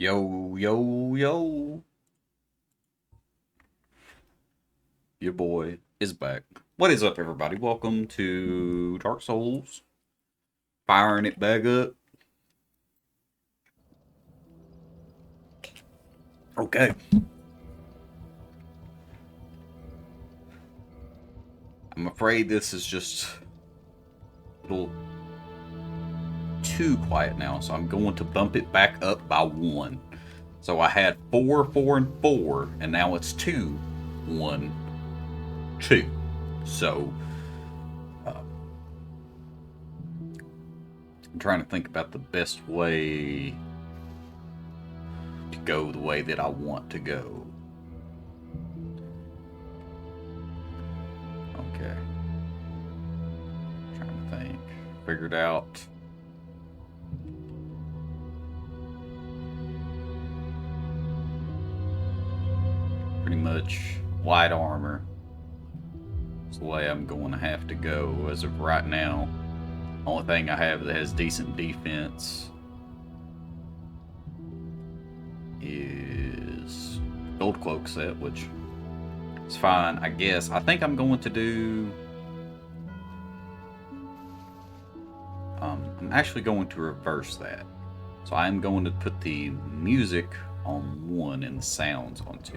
Yo, yo, yo. Your boy is back. What is up, everybody? Welcome to Dark Souls. Firing it back up. Okay. I'm afraid this is just a little too quiet now, so I'm going to bump it back up by one. So I had 4, 4, and 4, and now it's 2, 1, 2. So I'm trying to think about the best way to go the way that I want to go. Okay. Trying to think. Figured out. Pretty much light armor. It's the way I'm going to have to go as of right now. Only thing I have that has decent defense is Gold Cloak set, which is fine, I guess. I think I'm going to do... I'm actually going to reverse that. So I'm going to put the music on 1 and the sounds on 2.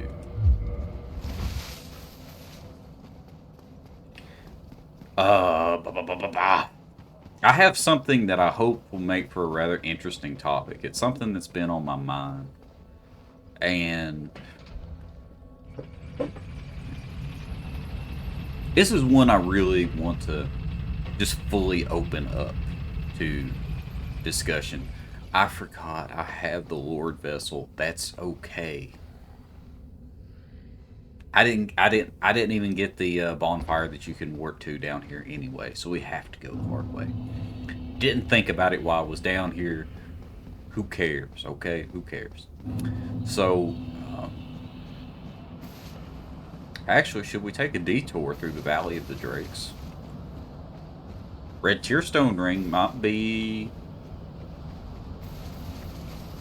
I have something that I hope will make for a rather interesting topic. It's something that's been on my mind. And this is one I really want to just fully open up to discussion. I forgot I have the Lord Vessel. That's okay. I didn't even get the bonfire that you can work to down here anyway, so we have to go the hard way. Didn't think about it while I was down here. Who cares, okay? Who cares? So, actually, should we take a detour through the Valley of the Drakes? Red Tearstone Ring might be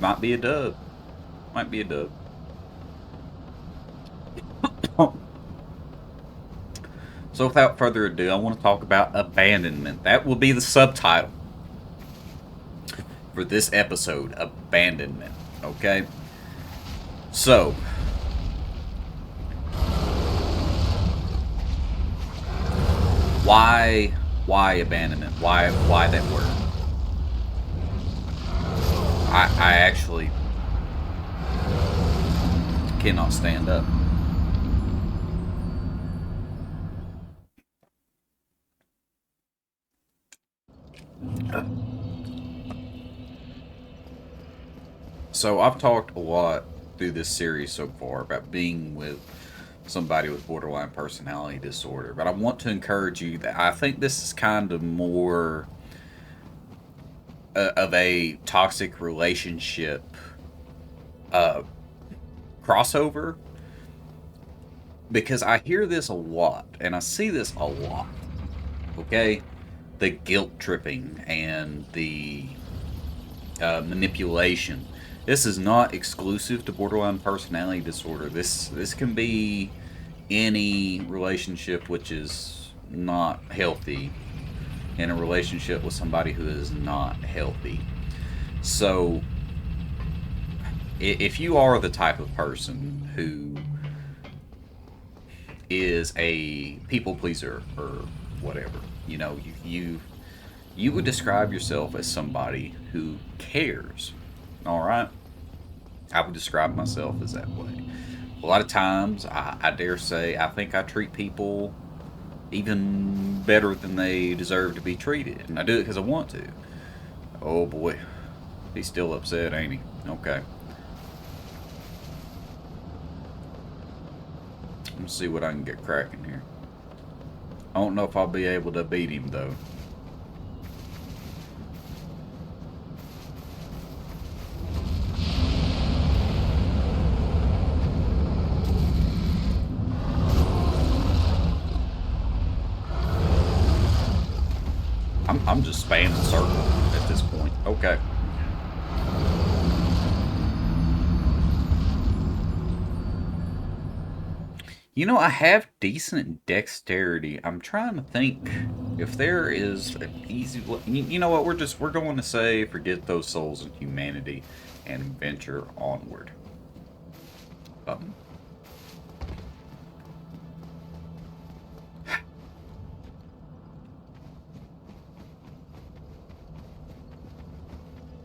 a dub. Might be a dub. So without further ado, I want to talk about abandonment. That will be the subtitle for this episode, abandonment. Okay? So, why abandonment? Why that word? I actually cannot stand up. So I've talked a lot through this series so far about being with somebody with borderline personality disorder, but I want to encourage you that I think this is kind of more of a toxic relationship crossover, because I hear this a lot and I see this a lot. Okay, the guilt tripping and the manipulation. This is not exclusive to borderline personality disorder. This can be any relationship which is not healthy, in a relationship with somebody who is not healthy. So, if you are the type of person who is a people pleaser or whatever, you know, you would describe yourself as somebody who cares. All right, I would describe myself as that way. A lot of times, I dare say, I think I treat people even better than they deserve to be treated, and I do it because I want to. Oh boy, he's still upset, ain't he? Okay. Let's see what I can get cracking here. I don't know if I'll be able to beat him though. I'm just spamming circle at this point. Okay. You know, I have decent dexterity. I'm trying to think if there is an easy. You know what? We're going to say forget those souls in humanity and venture onward. Um,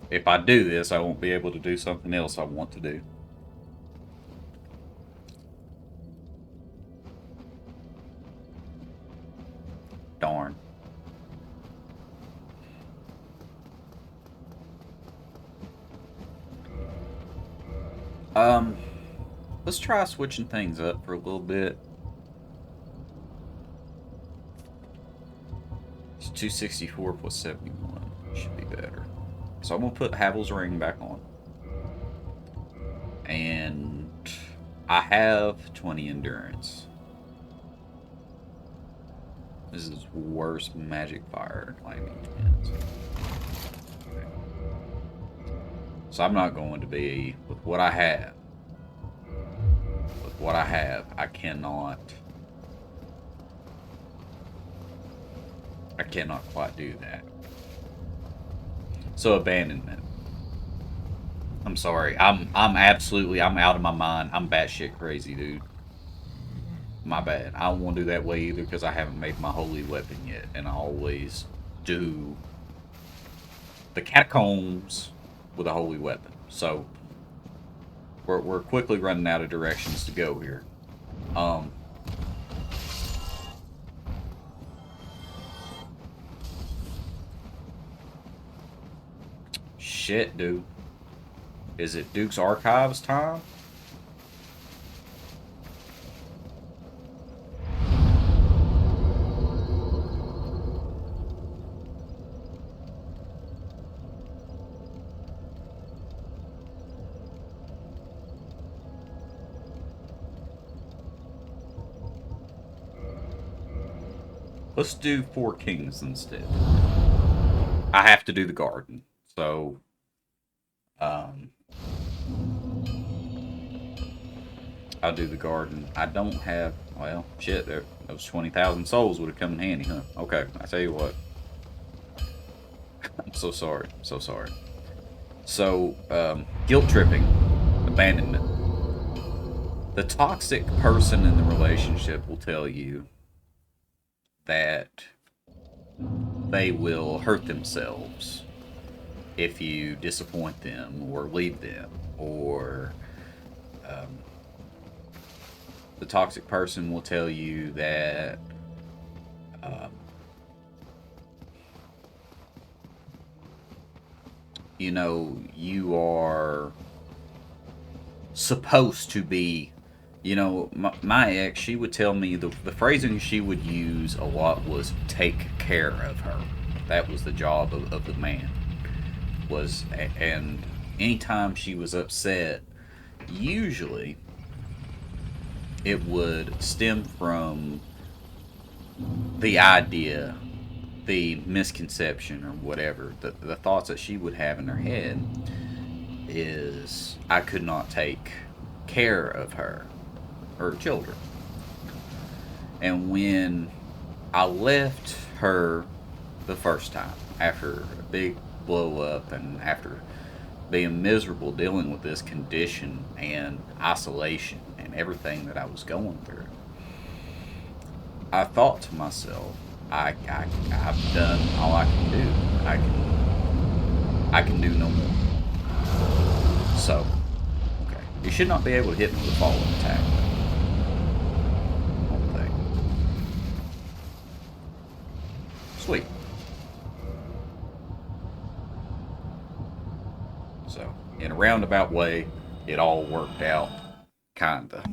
if I do this, I won't be able to do something else I want to do. Darn. Um, let's try switching things up for a little bit. It's 264 plus 71. Should be better. So I'm gonna put Havel's ring back on. And I have 20 endurance. This is worst magic fire lightning chance. Okay. So I'm not going to be with what I have. With what I have, I cannot quite do that. So abandonment. I'm sorry. I'm out of my mind. I'm batshit crazy, dude. My bad. I don't want to do that way either because I haven't made my holy weapon yet, and I always do the catacombs with a holy weapon. So we're quickly running out of directions to go here. Um, shit, dude. Is it Duke's Archives time? Let's do Four Kings instead. I have to do the garden. So, um, I'll do the garden. I don't have, well, shit, there, those 20,000 souls would have come in handy, huh? Okay, I tell you what. I'm so sorry. So sorry. So, guilt tripping, abandonment. The toxic person in the relationship will tell you that they will hurt themselves if you disappoint them or leave them, or um, the toxic person will tell you that um, you know, you are supposed to be. You know, my ex, she would tell me the phrasing she would use a lot was take care of her. That was the job of the man. And anytime she was upset, usually it would stem from the idea, the misconception, or whatever, the thoughts that she would have in her head is I could not take care of her children. And when I left her the first time, after a big blow up and after being miserable dealing with this condition and isolation and everything that I was going through, I thought to myself, I've done all I can do. I can do no more. So, okay, you should not be able to hit me with a follow-up attack. Sweet. So, in a roundabout way, it all worked out, kinda.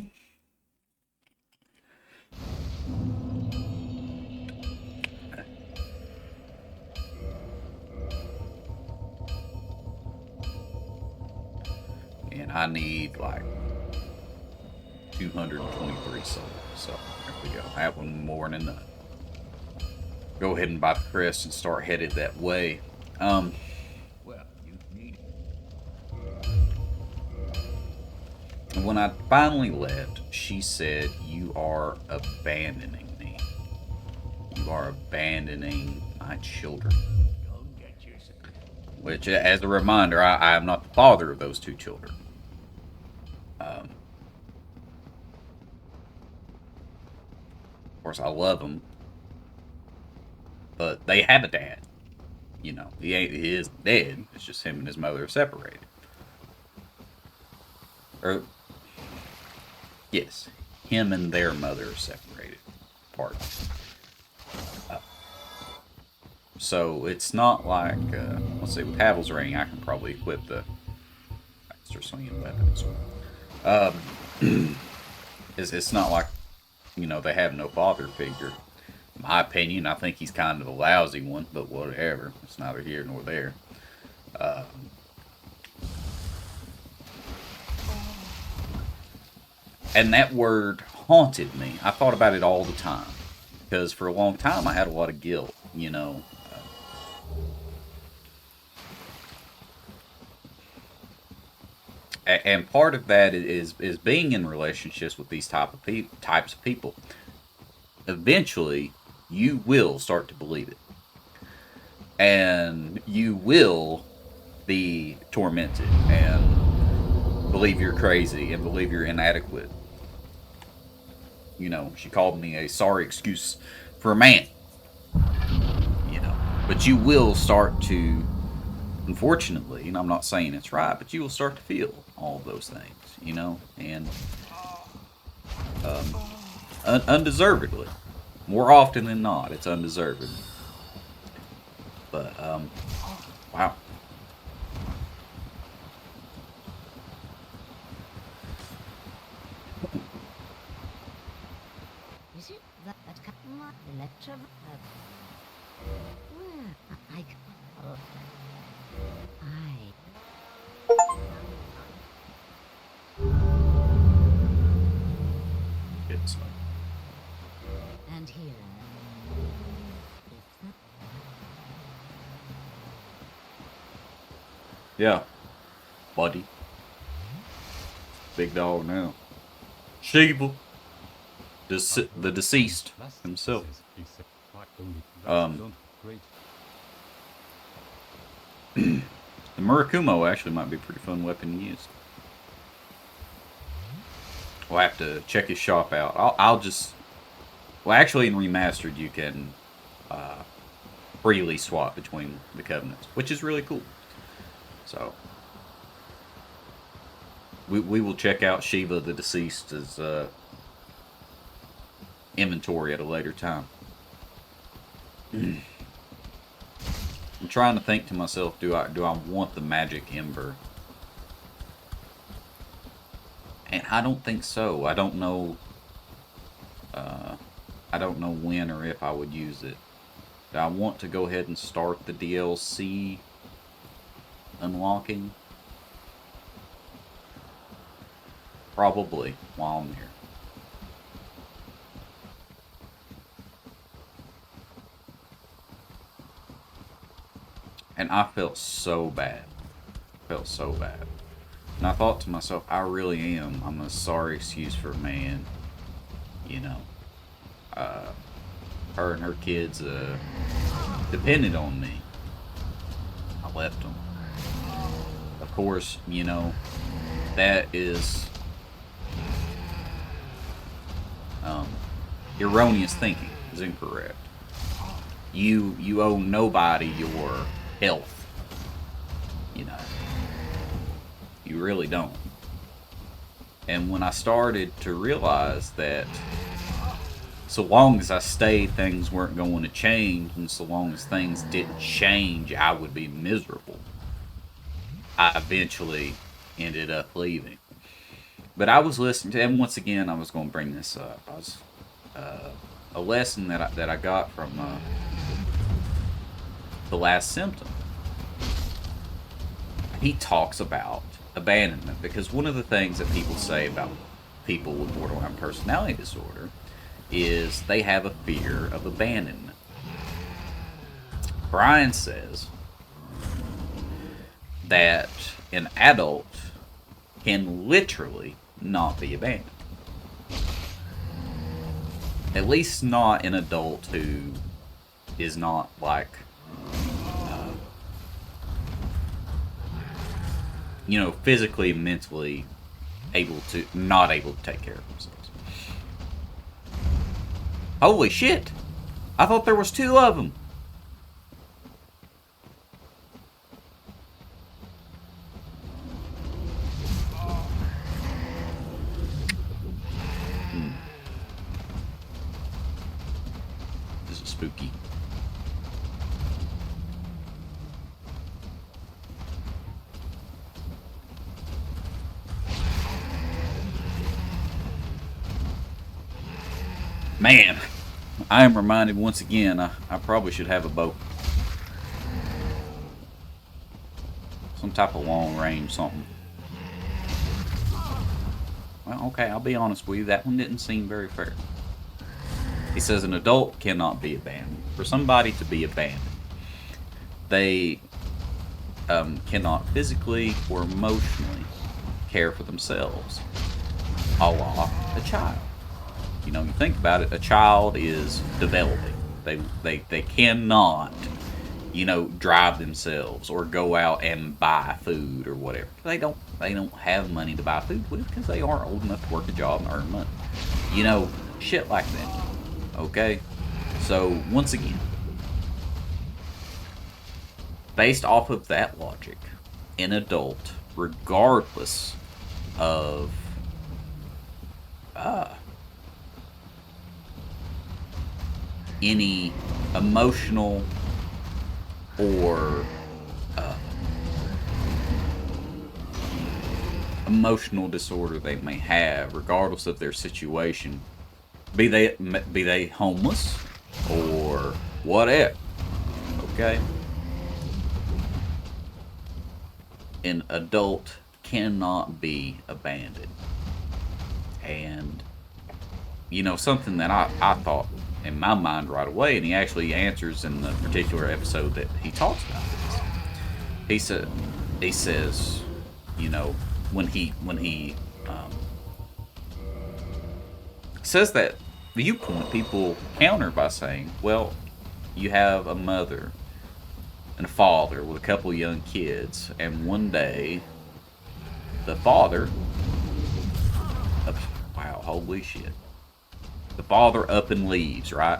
And I need like 223 souls. So, there we go. That one more than enough. Go ahead and buy the crest and start headed that way. when I finally left, she said, "You are abandoning me. You are abandoning my children." Which, as a reminder, I am not the father of those two children. Of course, I love them, but they have a dad. You know, he is dead. It's just him and his mother are separated. Or yes, him and their mother are separated. Pardon. Uh, so it's not like let's see, with Havel's ring, I can probably equip the extra swinging weapons. It's not like they have no father figure. In my opinion, I think he's kind of a lousy one, but whatever. It's neither here nor there. And that word haunted me. I thought about it all the time because for a long time I had a lot of guilt. And part of that is being in relationships with these types of people. Eventually, you will start to believe it, and you will be tormented and believe you're crazy and believe you're inadequate. She called me a sorry excuse for a man. But you will start to, unfortunately, and I'm not saying it's right, but you will start to feel all of those things, and undeservedly. More often than not, it's undeserved. But, wow. Is it that electro? Where I It's and here. yeah, buddy. Big dog now. Shiva. The deceased himself. The Murakumo actually might be a pretty fun weapon to use. We'll have to check his shop out. I'll just... Well, actually, in Remastered, you can freely swap between the Covenants, which is really cool. So, we will check out Shiva the Deceased's inventory at a later time. I'm trying to think to myself, do I want the magic ember? And I don't think so. I don't know. I don't know when or if I would use it. Do I want to go ahead and start the DLC unlocking? Probably while I'm here. And I felt so bad. Felt so bad. And I thought to myself, I really am. I'm a sorry excuse for a man. Her and her kids depended on me. I left them. Of course, that is erroneous thinking. Is incorrect. You owe nobody your health. You really don't. And when I started to realize that so long as I stayed, things weren't going to change, and so long as things didn't change, I would be miserable, I eventually ended up leaving. But I was listening to, and once again, I was going to bring this up. I was a lesson that I got from The Last Symptom. He talks about abandonment, because one of the things that people say about people with borderline personality disorder is they have a fear of abandonment. Brian says that an adult can literally not be abandoned. At least not an adult who is not like, physically, mentally not able to take care of themselves. Holy shit! I thought there was two of them. This is spooky. Man, I am reminded once again, I probably should have a bow. Some type of long range something. Well, okay, I'll be honest with you, that one didn't seem very fair. He says an adult cannot be abandoned. For somebody to be abandoned, they cannot physically or emotionally care for themselves, a la a child. You think about it, a child is developing. They cannot, drive themselves or go out and buy food or whatever. They don't have money to buy food with because they aren't old enough to work a job and earn money. Shit like that. Okay? So, once again, based off of that logic, an adult, regardless of any emotional or emotional disorder they may have, regardless of their situation, be they homeless or whatever. Okay, an adult cannot be abandoned, and something that I thought in my mind right away, and he actually answers in the particular episode that he talks about this. He says, when he says that viewpoint, people counter by saying, well, you have a mother and a father with a couple of young kids, and one day the father, wow, holy shit. The father up and leaves, right?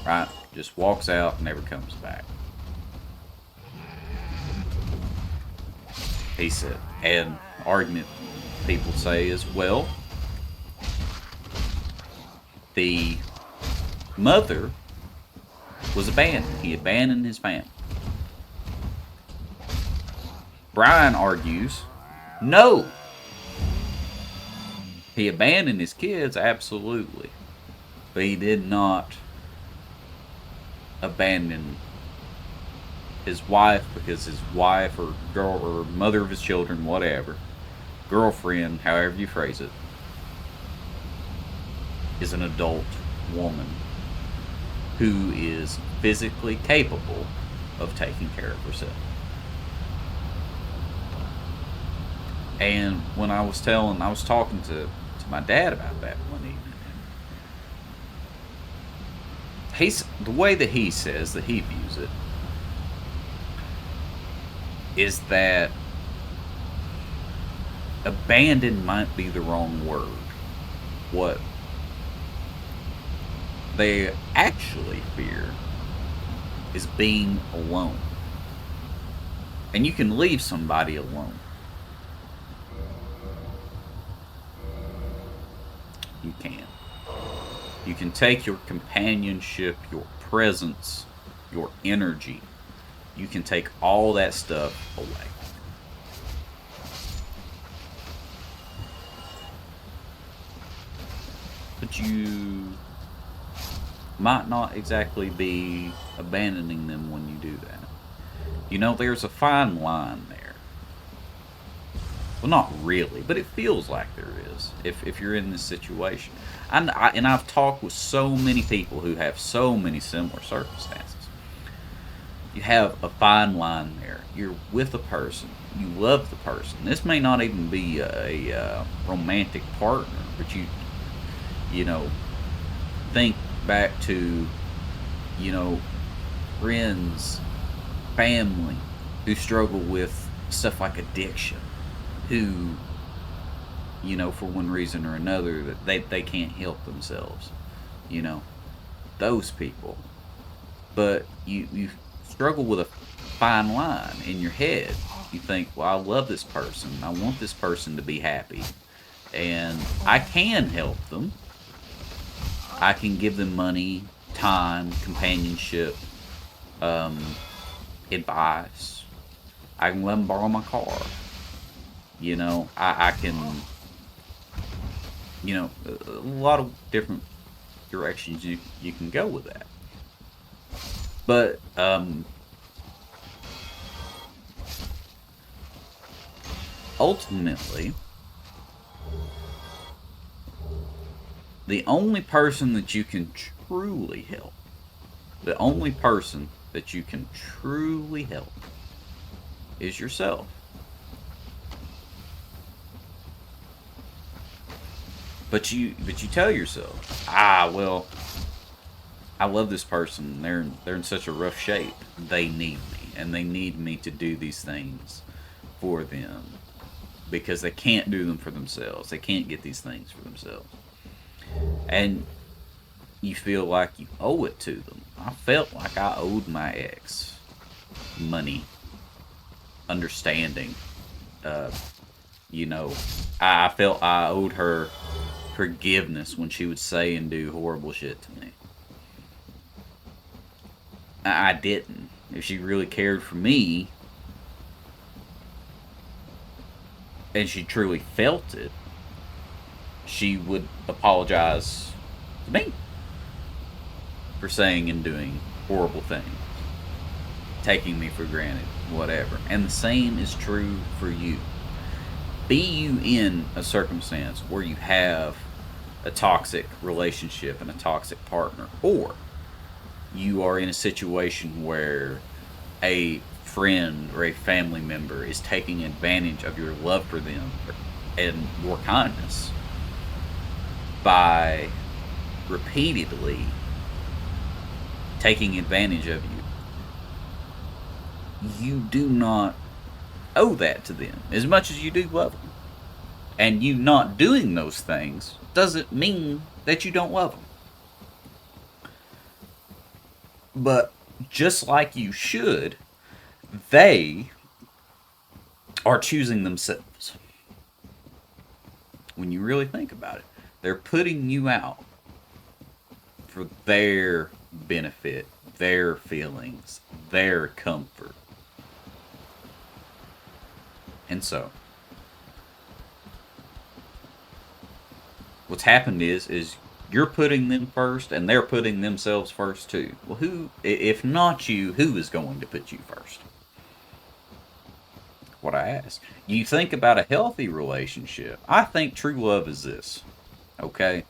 Right? Just walks out and never comes back. He said, and argument people say is, well, the mother was abandoned. He abandoned his family. Brian argues, no. He abandoned his kids, absolutely. But he did not abandon his wife, because his wife or girl or mother of his children, whatever, girlfriend, however you phrase it, is an adult woman who is physically capable of taking care of herself. And when I was talking to my dad about that one evening, the way that he says that he views it is that abandoned might be the wrong word. What they actually fear is being alone. And you can leave somebody alone. You can. You can take your companionship, your presence, your energy. You can take all that stuff away. But you might not exactly be abandoning them when you do that. There's a fine line there. Well, not really, but it feels like there is if you're in this situation. And I've talked with so many people who have so many similar circumstances. You have a fine line there. you're with a person, you love the person. This may not even be a romantic partner, but you know, think back to, you know, friends, family who struggle with stuff like addiction, who, you know, for one reason or another, that they can't help themselves, you know, those people. But you struggle with a fine line in your head. You think, well, I love this person. I want this person to be happy. And I can help them. I can give them money, time, companionship, um, advice. I can let them borrow my car. You know, I can, you know, a lot of different directions you can go with that. But ultimately, the only person that you can truly help, the only person that you can truly help is yourself. But you tell yourself, well, I love this person. They're in such a rough shape. They need me, and they need me to do these things for them because they can't do them for themselves. They can't get these things for themselves, and you feel like you owe it to them. I felt like I owed my ex money, understanding. Uh, you know, I felt I owed her forgiveness when she would say and do horrible shit to me. I didn't. If she really cared for me and she truly felt it, she would apologize to me for saying and doing horrible things, taking me for granted, whatever. And the same is true for you. Be you in a circumstance where you have a toxic relationship and a toxic partner, or you are in a situation where a friend or a family member is taking advantage of your love for them and your kindness by repeatedly taking advantage of you do not owe that to them as much as you do love them. And you not doing those things doesn't mean that you don't love them. But just like you should, they are choosing themselves. When you really think about it, they're putting you out for their benefit, their feelings, their comfort. And so, what's happened is you're putting them first and they're putting themselves first too. Well, who, if not you, who is going to put you first? What I ask. You think about a healthy relationship. I think true love is this. Okay?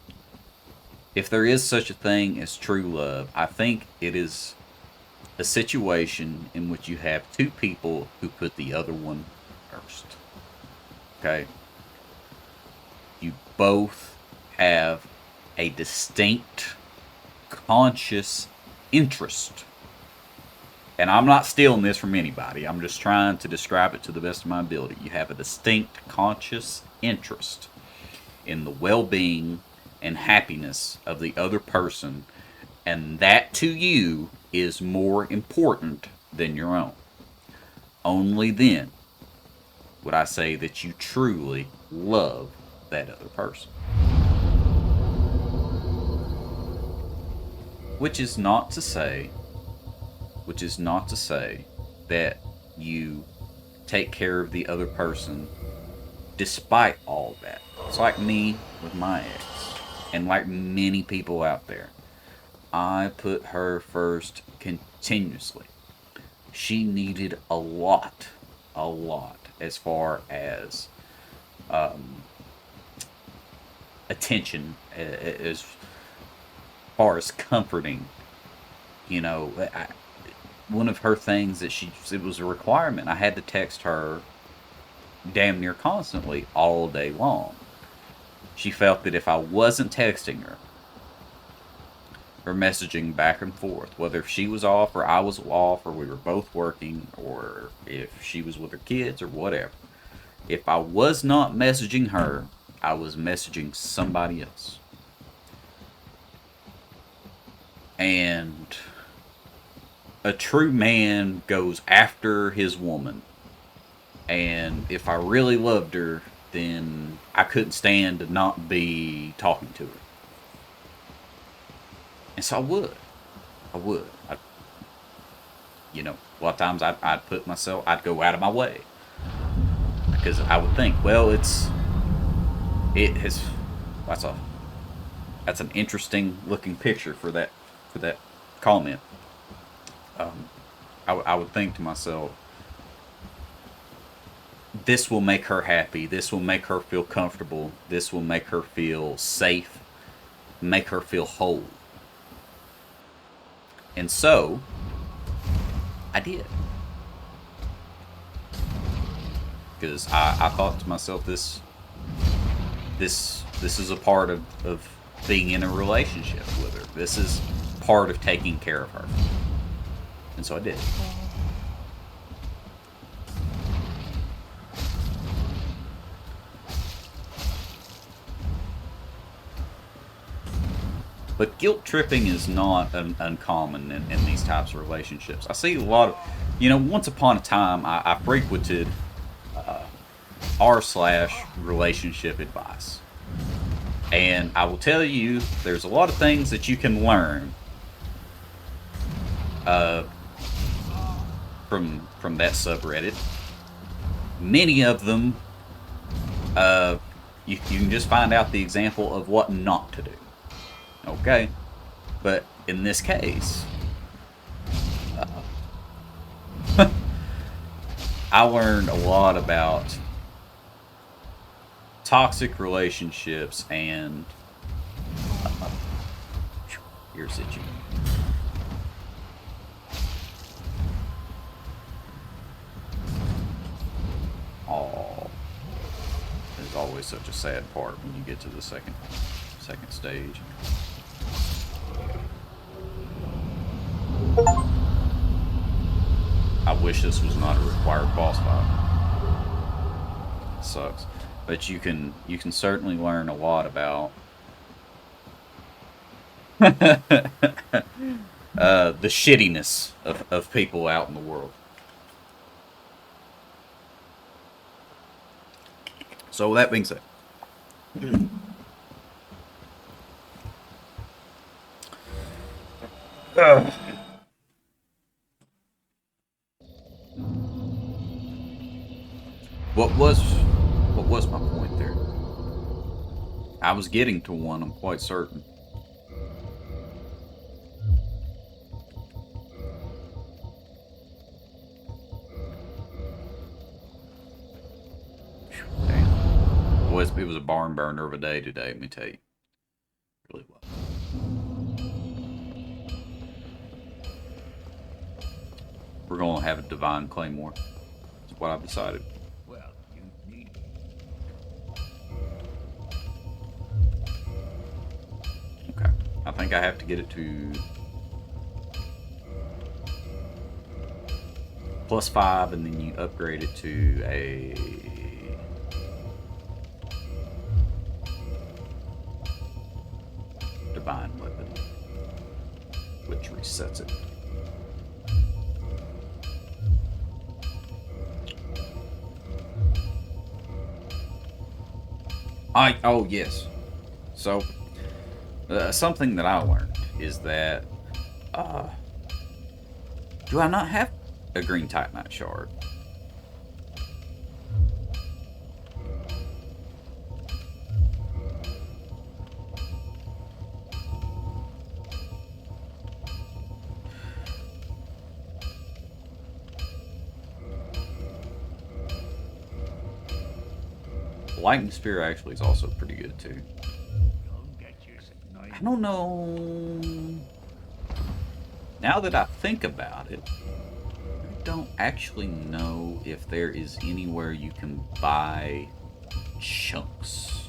If there is such a thing as true love, I think it is a situation in which you have two people who put the other one first. Okay? You both have a distinct conscious interest. And I'm not stealing this from anybody. I'm just trying to describe it to the best of my ability. You have a distinct conscious interest in the well-being and happiness of the other person, and that to you is more important than your own. Only then would I say that you truly love that other person. Which is not to say, which is not to say that you take care of the other person despite all that. It's like me with my ex, and like many people out there. I put her first continuously. She needed a lot, as far as um, attention, as far as comforting. You know, one of her things that it was a requirement. I had to text her damn near constantly all day long. She felt that if I wasn't texting her or messaging back and forth, whether she was off or I was off or we were both working or if she was with her kids or whatever, if I was not messaging her, I was messaging somebody else. And a true man goes after his woman. And if I really loved her, then I couldn't stand to not be talking to her. And so I would. You know, a lot of times I'd put myself, I'd go out of my way. Because I would think, well, that's an interesting looking picture for that comment. I would think to myself, this will make her happy. This will make her feel comfortable. This will make her feel safe. Make her feel whole. And so, I did. Because I thought to myself, this is a part of being in a relationship with her. This is part of taking care of her. And so I did. But guilt tripping is not uncommon in these types of relationships. I see a lot of, once upon a time, I frequented r/relationship advice. And I will tell you, there's a lot of things that you can learn from that subreddit. Many of them, you can just find out the example of what not to do. Okay? But in this case, I learned a lot about toxic relationships and here's it. Oh, there's always such a sad part when you get to the second stage. I wish this was not a required boss fight. It sucks. But you can certainly learn a lot about the shittiness of people out in the world. So with that being said, what was my point there? I was getting to one, I'm quite certain. Damn. It was a barn burner of a day today, let me tell you. It really was. We're going to have a Divine Claymore. That's what I've decided. Okay. I think I have to get it to +5, and then you upgrade it to a Divine Weapon, which resets it. Oh yes. So something that I learned is that do I not have a green Titanite shard? Lightning Spear actually is also pretty good too. I don't know. Now that I think about it, I don't actually know if there is anywhere you can buy chunks.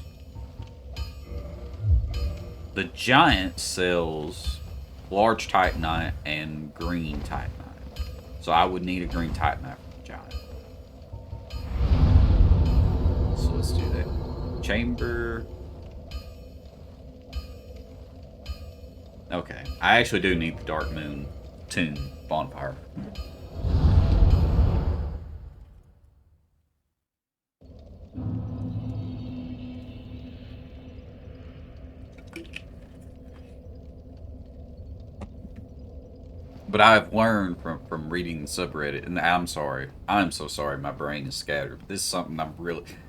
The Giant sells large titanite and green titanite. So I would need a green titanite from the Giant. So let's do that. Chamber. Okay. I actually do need the Dark Moon Tomb bonfire. But I've learned from reading the subreddit, and I'm sorry. I'm so sorry my brain is scattered. This is something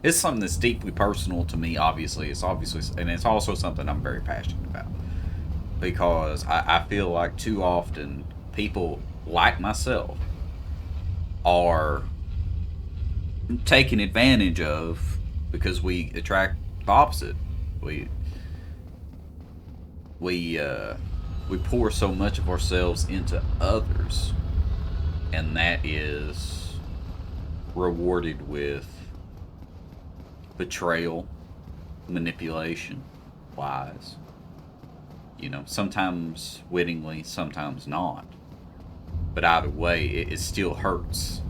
it's something that's deeply personal to me, obviously. And it's also something I'm very passionate about. Because I feel like too often people like myself are taken advantage of because we attract the opposite. We we uh, we pour so much of ourselves into others, and that is rewarded with betrayal, manipulation, lies. You know, sometimes wittingly, sometimes not. But either way, it still hurts,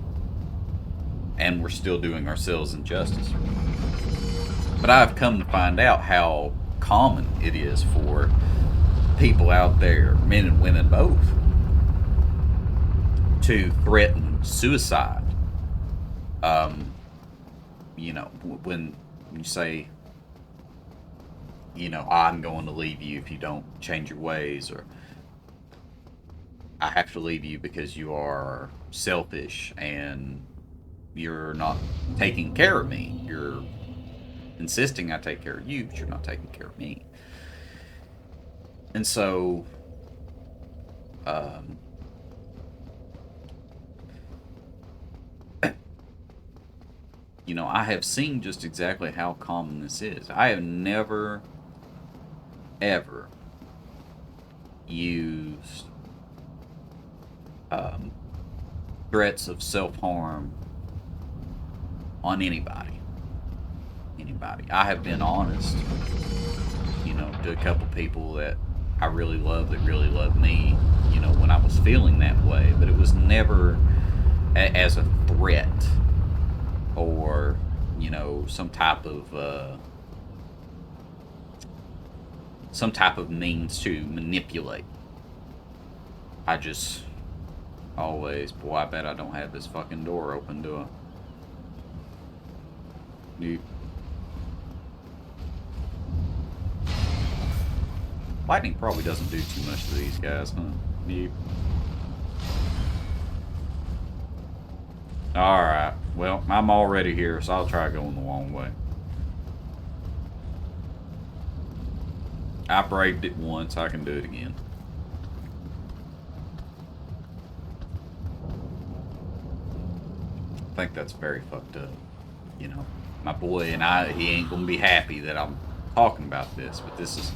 and we're still doing ourselves injustice. But I've come to find out how common it is for people out there, men and women both, to threaten suicide. You know, when you say, you know, I'm going to leave you if you don't change your ways, or I have to leave you because you are selfish and you're not taking care of me. You're insisting I take care of you, but you're not taking care of me. And so, um, you know, I have seen just exactly how common this is. I have never, ever used um, threats of self harm on anybody. Anybody. I have been honest, you know, to a couple people that I really love that really loved me, you know, when I was feeling that way, but it was never as a threat or, you know, some type of means to manipulate. I just always, boy, I bet I don't have this fucking door open, do I? Nope. Lightning probably doesn't do too much to these guys, huh? Nope. Alright, well, I'm already here, so I'll try going the long way. I braved it once, I can do it again. I think that's very fucked up. You know, my boy and he ain't gonna be happy that I'm talking about this, but this is,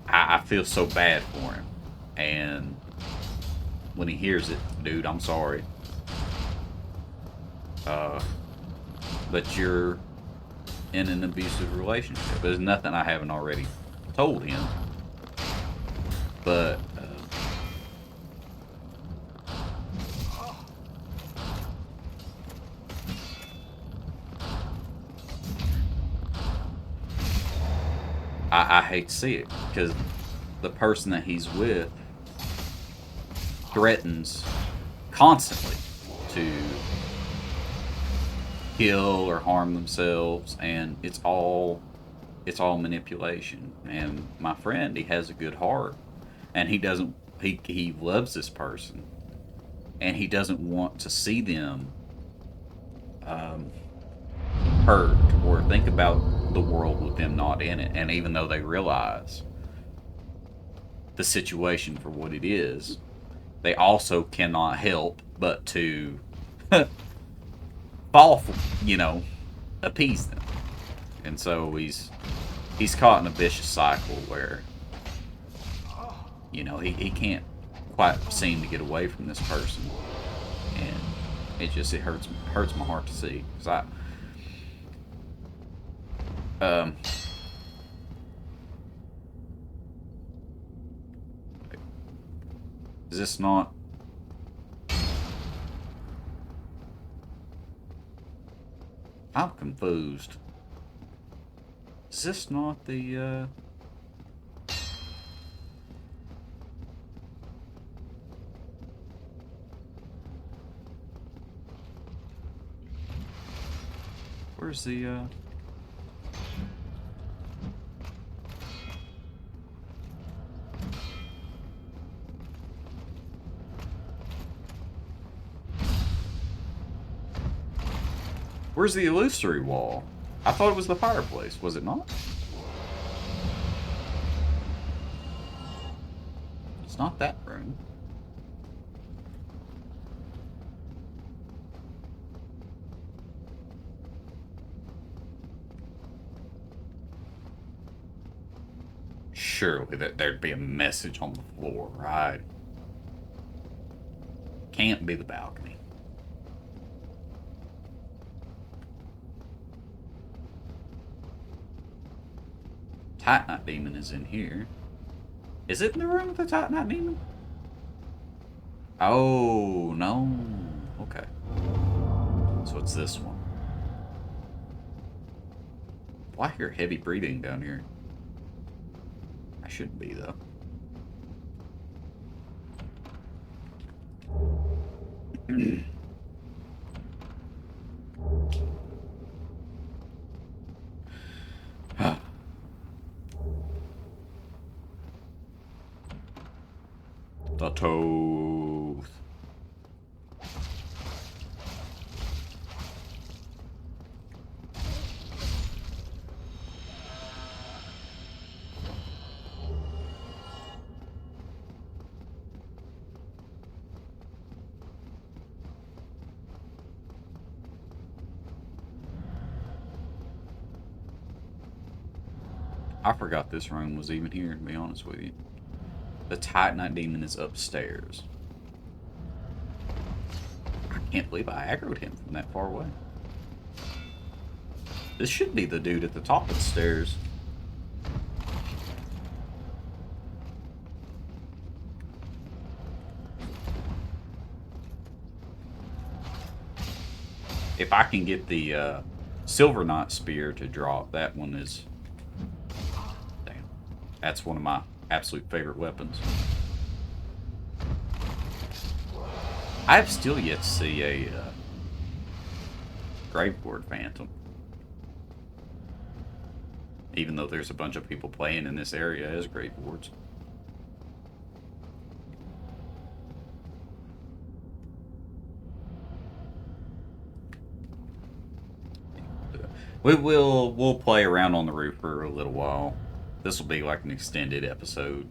I feel so bad for him. And when he hears it, dude, I'm sorry. But you're in an abusive relationship. There's nothing I haven't already told him. But I hate to see it because the person that he's with threatens constantly to kill or harm themselves, and it's all manipulation. And my friend, he has a good heart, and he loves this person, and he doesn't want to see them hurt or think about the world with them not in it. And even though they realize the situation for what it is, they also cannot help but to fall for, you know, appease them. And so he's caught in a vicious cycle where, you know, he can't quite seem to get away from this person, and it hurts my heart to see. 'Cause is this not? I'm confused. Is this not the? Where's the? Where's the illusory wall? I thought it was the fireplace. Was it not? It's not that room. Surely there'd be a message on the floor, right? Can't be the balcony. Titanite Demon is in here. Is it in the room with the Titanite Demon? Oh, no. Okay. So it's this one. Why hear heavy breathing down here? I shouldn't be, though. The Toth. I forgot this room was even here, to be honest with you. The Titanite Demon is upstairs. I can't believe I aggroed him from that far away. This should be the dude at the top of the stairs. If I can get the Silver Knot Spear to drop, that one is... Damn. That's one of my absolute favorite weapons. I have still yet to see a Graveward Phantom. Even though there's a bunch of people playing in this area as Gravewards. We'll play around on the roof for a little while. This will be like an extended episode.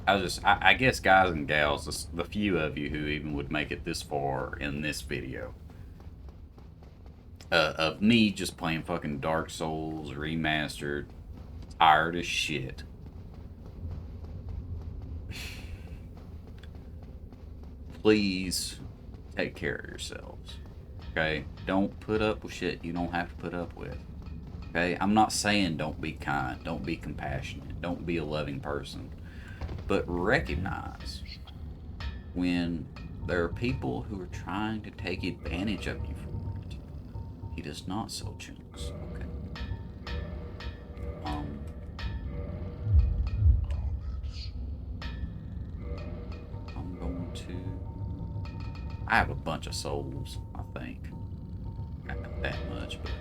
I guess, guys and gals, the few of you who even would make it this far in this video, of me just playing fucking Dark Souls Remastered, tired as shit. Please take care of yourselves. Okay? Don't put up with shit you don't have to put up with. Okay? I'm not saying don't be kind, don't be compassionate, don't be a loving person. But recognize when there are people who are trying to take advantage of you for it. He does not sell chunks. Okay. I'm going to... I have a bunch of souls, I think. Not that much, but...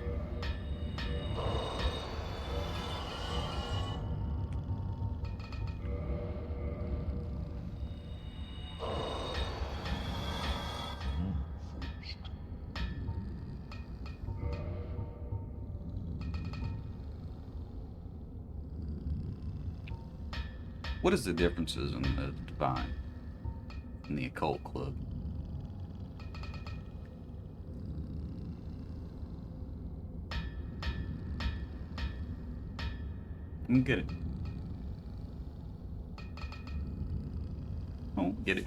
What is the differences in the Divine and the Occult Club? I'm good. Get it?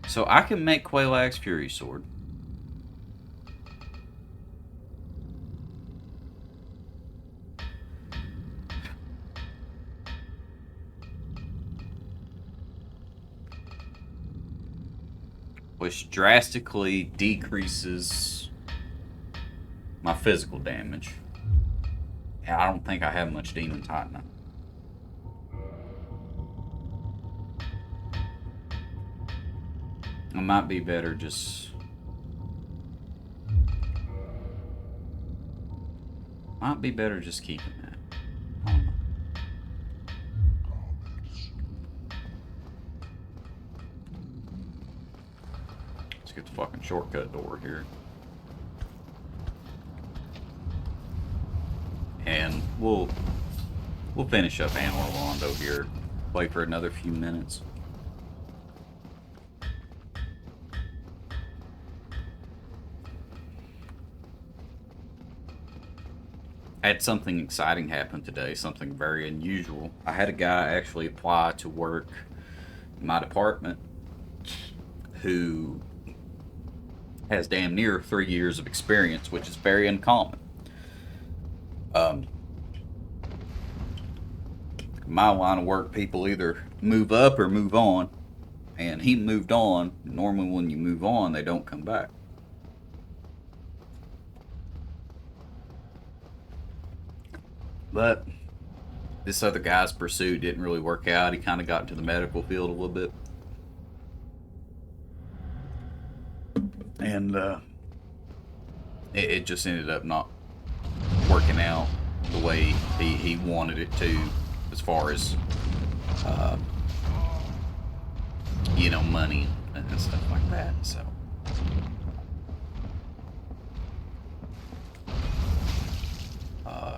So I can make Quelaag's Fury Sword. Which drastically decreases my physical damage. And I don't think I have much Demon Titan. It might be better just... Might be better just keeping that. I don't know. Let's get the fucking shortcut door here. And we'll finish up Anor Londo here. Wait for another few minutes. I had something exciting happen today, something very unusual. I had a guy actually apply to work in my department who has damn near 3 years of experience, which is very uncommon. My line of work, people either move up or move on, and he moved on. Normally when you move on, they don't come back. But this other guy's pursuit didn't really work out. He kind of got into the medical field a little bit. And it just ended up not working out the way he wanted it to, as far as, you know, money and stuff like that. So.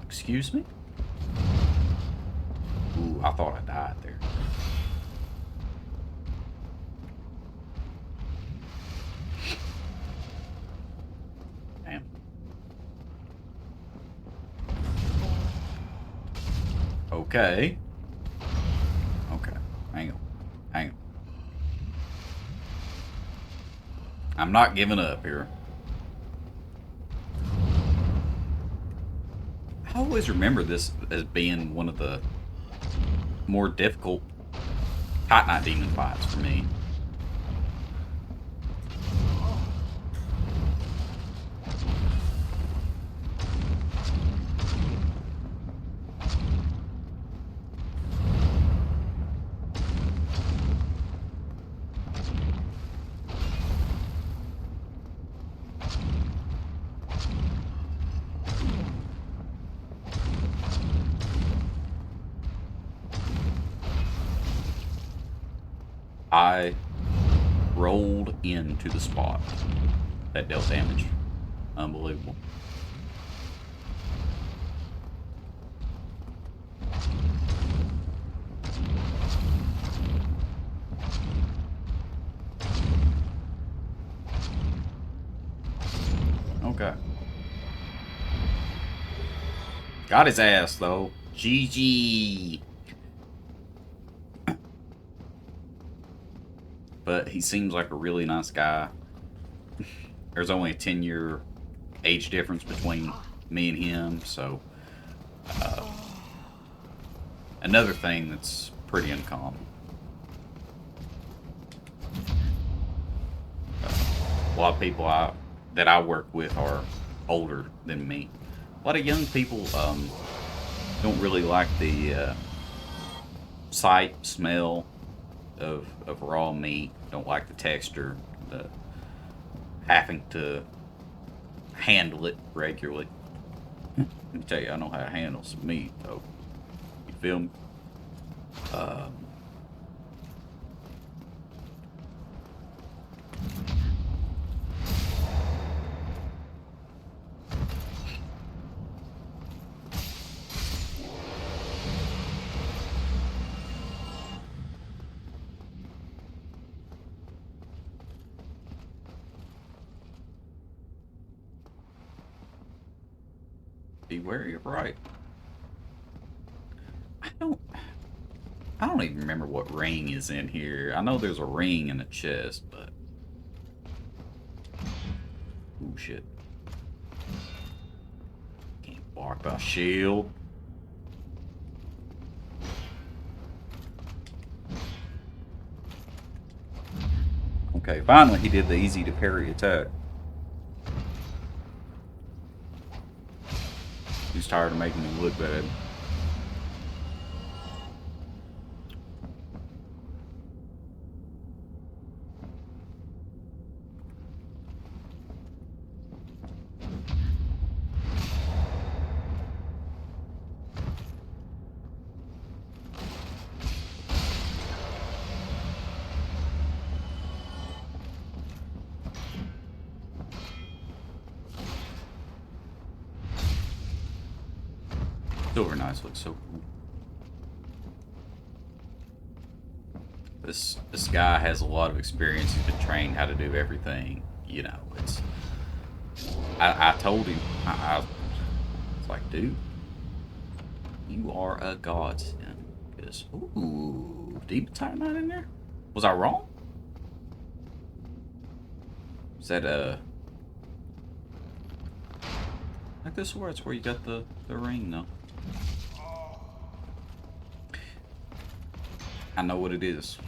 Excuse me? Ooh, I thought I died there. Damn. Okay. Okay. Hang on. Hang on. I'm not giving up here. I always remember this as being one of the more difficult Titanite demon fights for me. I rolled into the spot that dealt damage. Unbelievable. Okay. Got his ass, though. GG. But he seems like a really nice guy. There's only a 10-year age difference between me and him, so... another thing that's pretty uncommon. A lot of people that I work with are older than me. A lot of young people don't really like the sight, smell of raw meat. Don't like the texture, the having to handle it regularly. Let me tell you, I know how to handle some meat, though. You feel me? Be wary of right. I don't. I don't even remember what ring is in here. I know there's a ring in the chest, but... Ooh, shit. Can't block by shield. Okay, finally he did the easy to parry attack. He's tired of making me look bad. Silver Knights look so cool. This guy has a lot of experience. He's been trained how to do everything. You know, it's... I told him, it's like, dude, you are a godsend. Because, ooh, Demon Titanite in there? Was I wrong? Is that, I think this is where it's where you got the ring, though. I know what it is.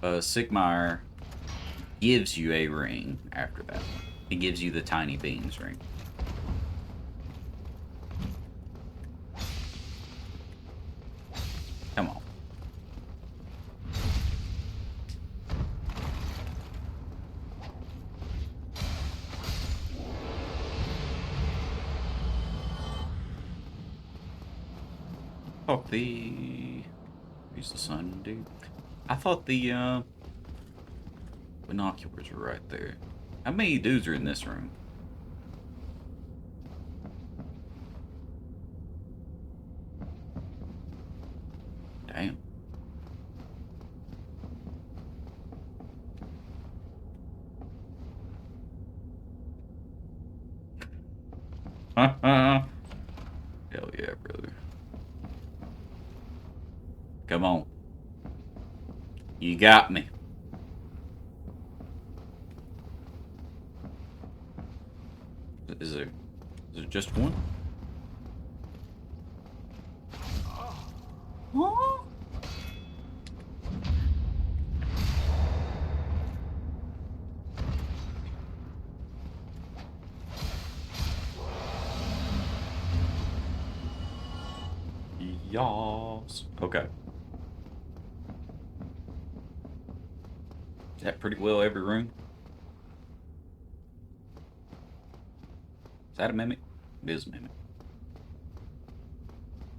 Sigmar gives you a ring after that. He gives you the Tiny Beans ring. Come on. Oh, Here's the sun, dude. I thought the binoculars were right there. How many dudes are in this room? Damn. Hell yeah, brother. Come on. You got me. Is there just one? Huh? Yas. Okay. Is that pretty well every room? Is that a mimic? It is a mimic.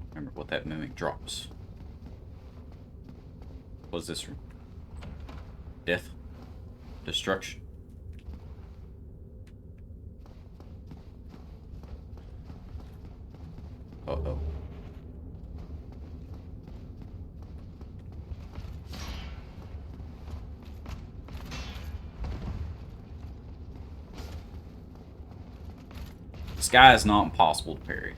Remember what that mimic drops. What's this room? Death. Destruction. Uh-oh. This guy is not impossible to parry.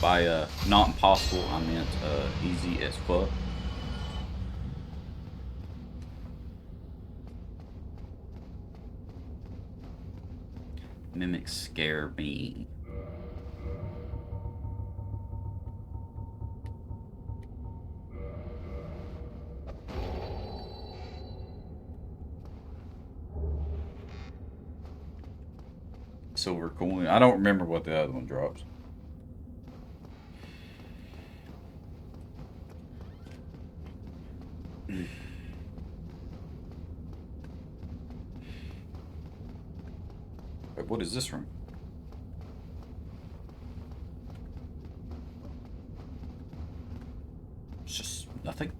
By not impossible, I meant easy as fuck. Mimics scare me. Silver coin. I don't remember what the other one drops. Wait, what is this room? It's just nothing.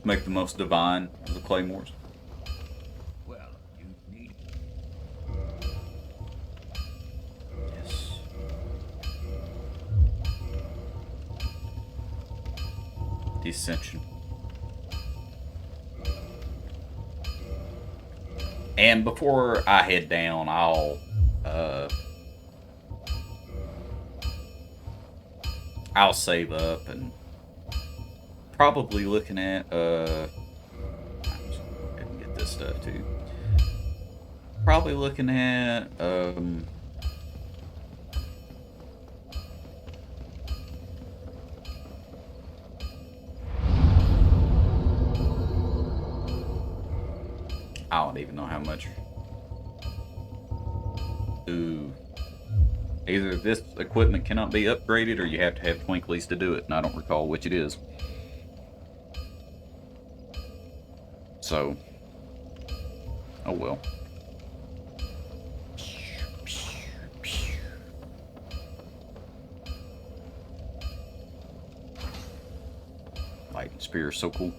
Make the most divine of the claymores. Well, you need. Yes. Descension. And before I head down, I'll save up and probably looking at I'm just gonna go ahead and get this stuff too. Probably looking at I don't even know how much. Ooh. Either this equipment cannot be upgraded or you have to have Twinklies to do it, and I don't recall which it is. So, oh well. Lightning spear is so cool.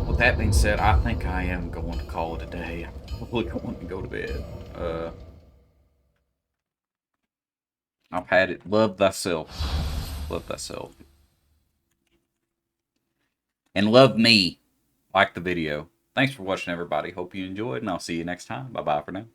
With that being said, I think I am going to call it a day. I'm probably going to go to bed. I've had it. Love thyself. Love thyself. And love me. Like the video. Thanks for watching, everybody. Hope you enjoyed, and I'll see you next time. Bye-bye for now.